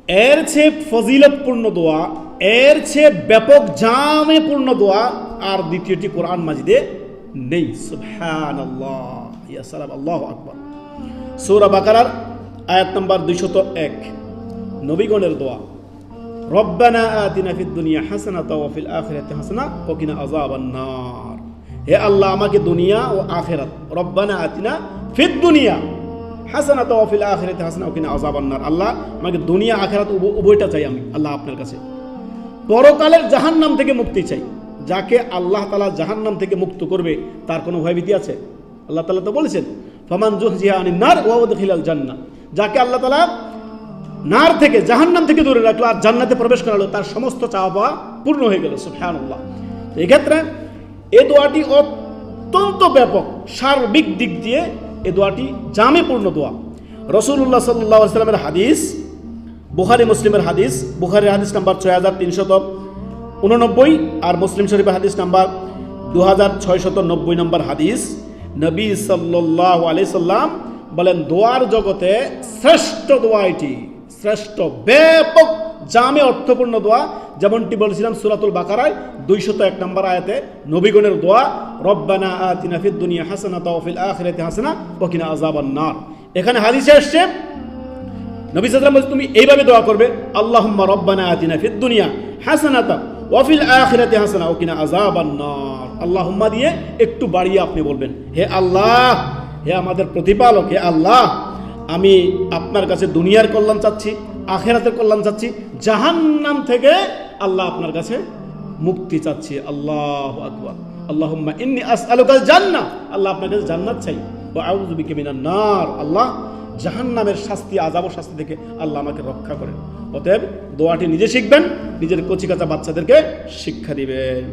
এর চেয়ে ফজিলতপূর্ণ দোয়া, এর চেয়ে ব্যাপক জামে পূর্ণ দোয়া আর দ্বিতীয়টি কোরআন মাজিদে নেই। সুবহানাল্লাহ, ইয়া সালাম, আল্লাহু আকবার। সূরা বাকারার আয়াত নাম্বার 201, নবীগণের দোয়া, রব্বানা আতিনা ফিদ দুনিয়া হাসানাতাও ওয়া ফিল আখিরাতি হাসানা ওয়া কিনা আযাবান নার। হে আল্লাহ, আমাকে দুনিয়া ও আখিরাত, রব্বানা আতিনা ফিদ দুনিয়া হাসানাতাও ওয়া ফিল আখিরাতি হাসানা ওয়া কিনা আযাবান নার। আল্লাহ, আমাকে দুনিয়া আখিরাত উভয়টা চাই আমি আল্লাহ আপনার কাছে। পরকালের জাহান্নাম থেকে মুক্তি চাই। যাকে আল্লাহ তাআলা জাহান্নাম থেকে মুক্ত করবে তার কোনো ভয়ভীতি আছে? আল্লাহ তাআলা তো বলেছেন, ফামান যুহজিহা আনিন নার ওয়া উদখিলাল জান্নাহ। যাকে আল্লাহ তাআলা নার থেকে, জাহান্নাম থেকে দূরে রাখলো আর জান্নাতে প্রবেশ করালো, তার সমস্ত চাওয়া পাওয়া পূর্ণ হয়ে গেল। সুবহানাল্লাহ। এই ক্ষেত্রে এই দোয়াটি অত্যন্ত ব্যাপক, সার্বিক দিক দিয়ে এই দোয়াটি জামে পূর্ণ দোয়া। রাসূলুল্লাহ সাল্লাল্লাহু আলাইহি ওয়াসাল্লামের হাদিস, বুখারী মুসলিমের হাদিস, বুখারীর হাদিস নাম্বার 6389 আর মুসলিম শরীফের হাদিস নাম্বার 2690 নম্বর হাদিস। নবী সাল্লাল্লাহু আলাইহি সাল্লাম বলেন, দোয়ার জগতে শ্রেষ্ঠ দোয়া এটি, শ্রেষ্ঠ ব্যাপক জামে অর্থপূর্ণ দোয়া। যেমনটি বলেছিলাম সূরাতুল বাকারায় 201 নম্বর আয়াতে, নবীগণের দোয়া, রব্বানা আতিনা ফিদ দুনিয়া হাসানাতাও ওয়া ফিল আখিরাতি হাসানা ওয়া কিনা আযাবান নার। এখানে হাদিসে আসছে নবী সাল্লাল্লাহু আলাইহি ওয়াসাল্লাম তুমি এইভাবে দোয়া করবে, আল্লাহুম্মা রব্বানা আতিনা ফিদ দুনিয়া হাসানাতাও ওয়া ফিল আখিরাতি হাসানা ওয়া কিনা আযাবান নার। আল্লাহুম্মা দিয়ে একটু বাড়িয়ে আপনি বলবেন, হে আল্লাহ, হে আমাদের প্রতিপালক, হে আল্লাহ, আমি আপনার কাছে দুনিয়ার কল্যাণ চাচ্ছি, আখিরাতের কল্যাণ চাচ্ছি, জাহান্নাম থেকে আল্লাহ আপনার কাছে মুক্তি চাচ্ছি। আল্লাহু আকবার। আল্লাহুম্মা ইন্নী আসআলুকাল জান্নাহ, আল্লাহ আপনার কাছে জান্নাত চাই, ওয়া আউযু বিকা মিনান নার, আল্লাহ জাহান্নামের শাস্তি, আযাব ও শাস্তি থেকে আল্লাহ আমাকে রক্ষা করেন। অতএব দোয়াটি নিজে শিখবেন, নিজের কচিকাঁচা বাচ্চাদেরকে শিক্ষা দিবেন।